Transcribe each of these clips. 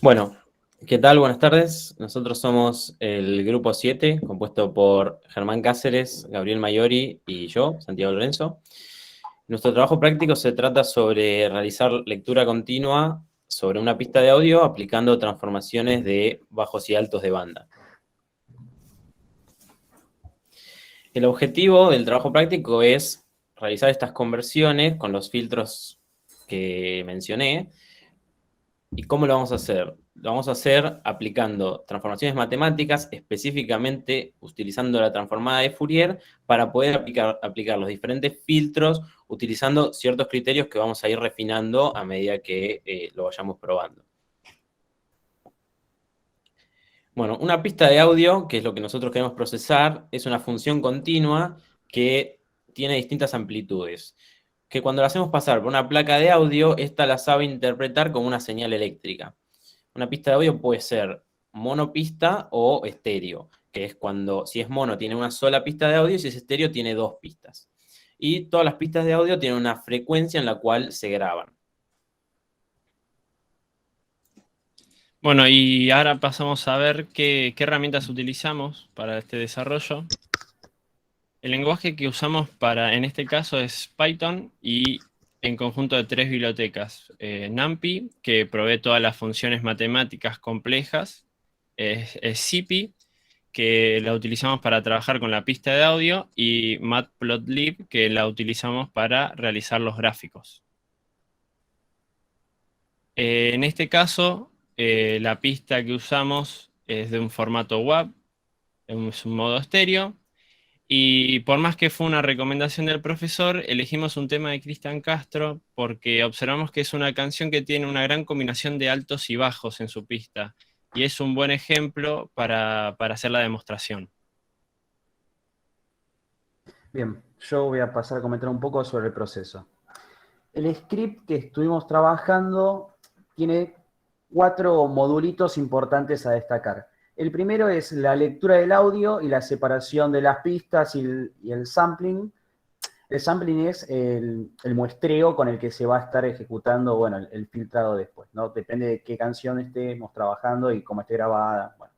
Bueno, ¿qué tal? Buenas tardes. Nosotros somos el Grupo 7, compuesto por Germán Cáceres, Gabriel Maiori y yo, Santiago Lorenzo. Nuestro trabajo práctico se trata sobre realizar lectura continua sobre una pista de audio aplicando transformaciones de bajos y altos de banda. El objetivo del trabajo práctico es realizar estas conversiones con los filtros que mencioné. ¿Y cómo lo vamos a hacer? Lo vamos a hacer aplicando transformaciones matemáticas, específicamente utilizando la transformada de Fourier para poder aplicar los diferentes filtros utilizando ciertos criterios que vamos a ir refinando a medida que lo vayamos probando. Bueno, una pista de audio, que es lo que nosotros queremos procesar, es una función continua que tiene distintas amplitudes, que cuando la hacemos pasar por una placa de audio, esta la sabe interpretar como una señal eléctrica. Una pista de audio puede ser monopista o estéreo, que es cuando, si es mono, tiene una sola pista de audio y si es estéreo, tiene dos pistas. Y todas las pistas de audio tienen una frecuencia en la cual se graban. Bueno, y ahora pasamos a ver qué herramientas utilizamos para este desarrollo. El lenguaje que usamos en este caso es Python y en conjunto de tres bibliotecas. NumPy, que provee todas las funciones matemáticas complejas. Es CP, que la utilizamos para trabajar con la pista de audio. Y Matplotlib, que la utilizamos para realizar los gráficos. En este caso, la pista que usamos es de un formato WAV, es un modo estéreo. Y por más que fue una recomendación del profesor, elegimos un tema de Cristian Castro porque observamos que es una canción que tiene una gran combinación de altos y bajos en su pista. Y es un buen ejemplo para hacer la demostración. Bien, yo voy a pasar a comentar un poco sobre el proceso. El script que estuvimos trabajando tiene 4 modulitos importantes a destacar. El primero es la lectura del audio y la separación de las pistas y el sampling. El sampling es el muestreo con el que se va a estar ejecutando, bueno, el filtrado después, ¿no? Depende de qué canción estemos trabajando y cómo esté grabada. Bueno.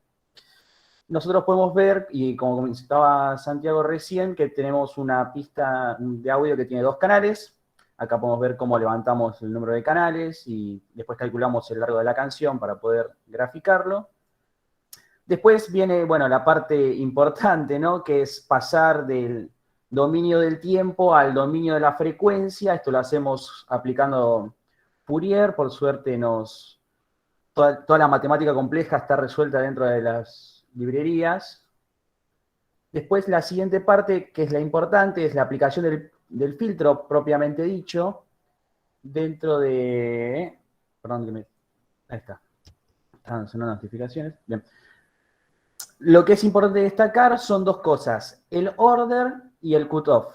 Nosotros podemos ver, y como comentaba Santiago recién, que tenemos una pista de audio que tiene 2 canales. Acá podemos ver cómo levantamos el número de canales y después calculamos el largo de la canción para poder graficarlo. Después viene, bueno, la parte importante, ¿no? Que es pasar del dominio del tiempo al dominio de la frecuencia. Esto lo hacemos aplicando Fourier. Por suerte toda la matemática compleja está resuelta dentro de las librerías. Después la siguiente parte, que es la importante, es la aplicación del filtro propiamente dicho dentro de... Perdón, ahí está. Están sonando notificaciones. Bien. Lo que es importante destacar son 2 cosas, el order y el cutoff.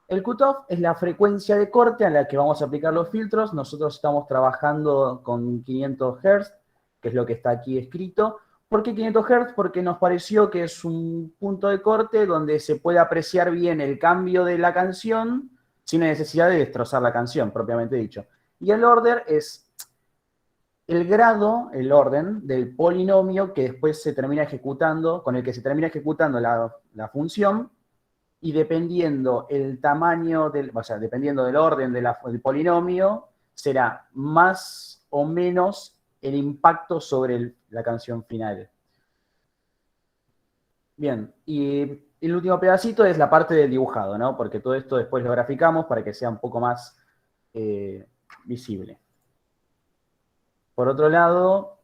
El cutoff es la frecuencia de corte a la que vamos a aplicar los filtros. Nosotros estamos trabajando con 500 Hz, que es lo que está aquí escrito. ¿Por qué 500 Hz? Porque nos pareció que es un punto de corte donde se puede apreciar bien el cambio de la canción sin necesidad de destrozar la canción, propiamente dicho. Y el order es el grado, el orden del polinomio que después se termina ejecutando, con el que se termina ejecutando la función, y dependiendo el tamaño dependiendo del orden del polinomio, será más o menos el impacto sobre la canción final. Bien, y el último pedacito es la parte del dibujado, ¿no? Porque todo esto después lo graficamos para que sea un poco más visible. Por otro lado,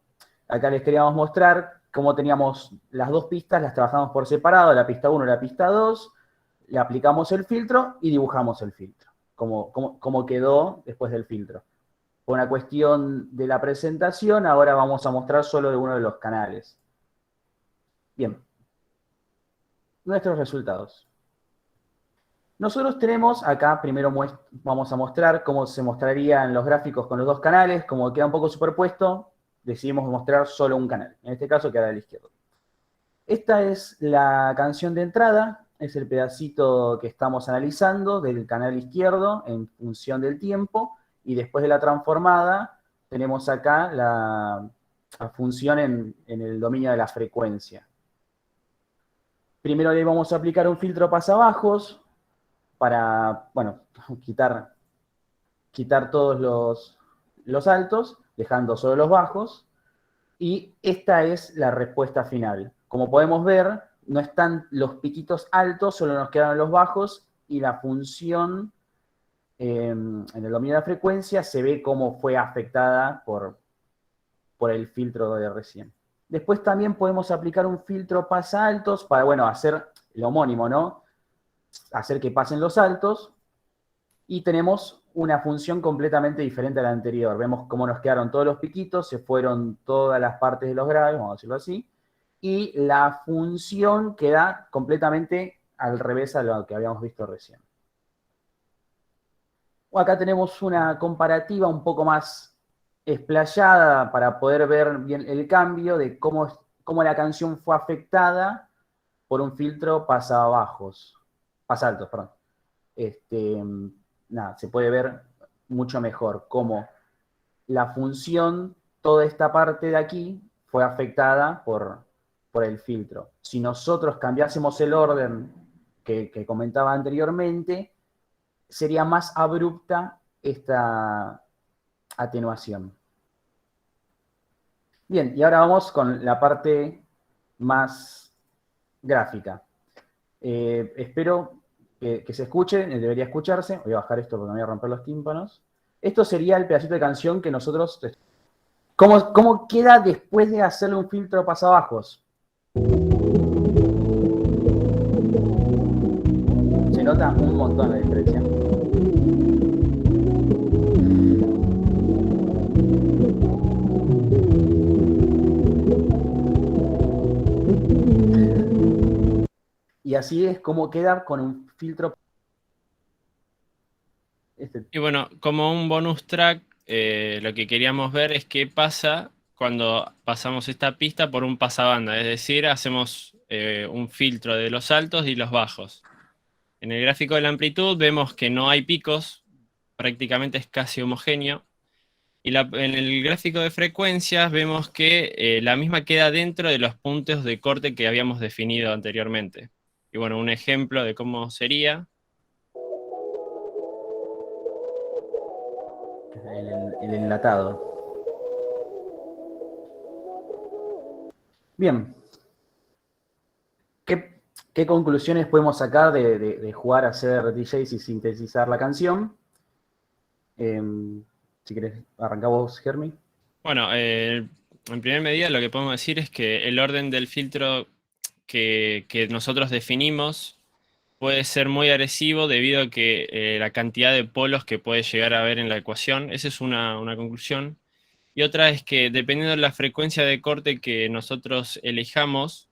acá les queríamos mostrar cómo teníamos las 2 pistas, las trabajamos por separado, la pista 1 y la pista 2, le aplicamos el filtro y dibujamos el filtro, como quedó después del filtro. Por una cuestión de la presentación, ahora vamos a mostrar solo de uno de los canales. Bien, nuestros resultados. Nosotros tenemos acá, primero vamos a mostrar cómo se mostrarían los gráficos con los 2 canales, como queda un poco superpuesto, decidimos mostrar solo un canal, en este caso queda a la izquierda. Esta es la canción de entrada, es el pedacito que estamos analizando del canal izquierdo en función del tiempo, y después de la transformada tenemos acá la función en el dominio de la frecuencia. Primero le vamos a aplicar un filtro pasabajos para, bueno, quitar todos los altos, dejando solo los bajos. Y esta es la respuesta final. Como podemos ver, no están los piquitos altos, solo nos quedan los bajos y la función en el dominio de la frecuencia se ve cómo fue afectada por el filtro de recién. Después también podemos aplicar un filtro pasa altos para, bueno, hacer lo homónimo, ¿no? Hacer que pasen los altos. Y tenemos una función completamente diferente a la anterior. Vemos cómo nos quedaron todos los piquitos, se fueron todas las partes de los graves, vamos a decirlo así. Y la función queda completamente al revés a lo que habíamos visto recién. Acá tenemos una comparativa un poco más explayada para poder ver bien el cambio de cómo la canción fue afectada por un filtro pasaltos, perdón. Nada, se puede ver mucho mejor cómo la función, toda esta parte de aquí, fue afectada por el filtro. Si nosotros cambiásemos el orden que comentaba anteriormente, sería más abrupta esta atenuación. Bien, y ahora vamos con la parte más gráfica. Espero que se escuche, debería escucharse. Voy a bajar esto porque me voy a romper los tímpanos. Esto sería el pedacito de canción que nosotros... ¿Cómo queda después de hacerle un filtro pasabajos? Se nota un montón la diferencia. Y así es como queda con un filtro. Y bueno, como un bonus track, lo que queríamos ver es qué pasa cuando pasamos esta pista por un pasabanda, es decir, hacemos un filtro de los altos y los bajos. En el gráfico de la amplitud vemos que no hay picos, prácticamente es casi homogéneo. Y en el gráfico de frecuencias vemos que la misma queda dentro de los puntos de corte que habíamos definido anteriormente. Y bueno, un ejemplo de cómo sería. El enlatado. Bien. ¿Qué conclusiones podemos sacar de jugar a ser DJs y sintetizar la canción? Si querés, arrancá vos, Germi. Bueno, en primer medida lo que podemos decir es que el orden del filtro que nosotros definimos puede ser muy agresivo debido a que la cantidad de polos que puede llegar a haber en la ecuación. Esa es una conclusión. Y otra es que dependiendo de la frecuencia de corte que nosotros elijamos,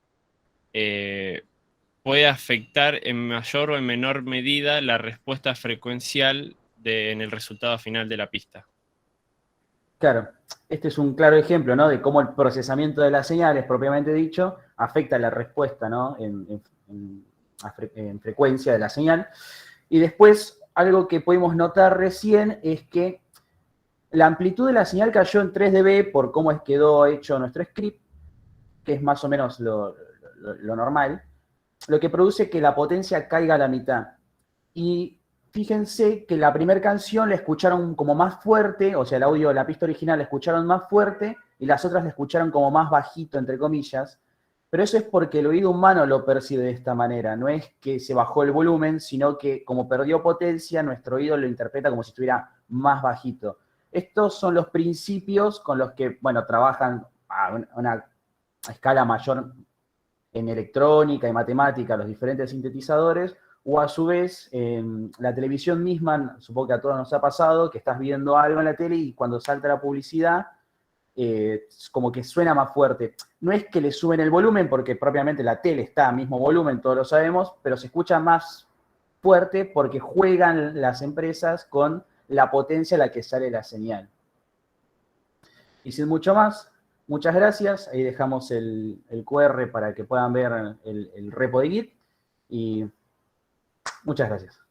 puede afectar en mayor o en menor medida la respuesta frecuencial en el resultado final de la pista. Claro, este es un claro ejemplo, ¿no? De cómo el procesamiento de las señales, propiamente dicho, afecta la respuesta, ¿no? En frecuencia de la señal. Y después, algo que pudimos notar recién es que la amplitud de la señal cayó en 3 dB por cómo quedó hecho nuestro script, que es más o menos lo normal, lo que produce que la potencia caiga a la mitad. Y fíjense que la primera canción la escucharon como más fuerte, o sea, el audio de la pista original la escucharon más fuerte, y las otras la escucharon como más bajito, entre comillas. Pero eso es porque el oído humano lo percibe de esta manera. No es que se bajó el volumen, sino que como perdió potencia, nuestro oído lo interpreta como si estuviera más bajito. Estos son los principios con los que, bueno, trabajan a una escala mayor en electrónica y matemática los diferentes sintetizadores, o a su vez, la televisión misma, supongo que a todos nos ha pasado, que estás viendo algo en la tele y cuando salta la publicidad, como que suena más fuerte. No es que le suben el volumen, porque propiamente la tele está al mismo volumen, todos lo sabemos, pero se escucha más fuerte porque juegan las empresas con la potencia a la que sale la señal. Y sin mucho más, muchas gracias. Ahí dejamos el QR para que puedan ver el repo de Git. Y muchas gracias.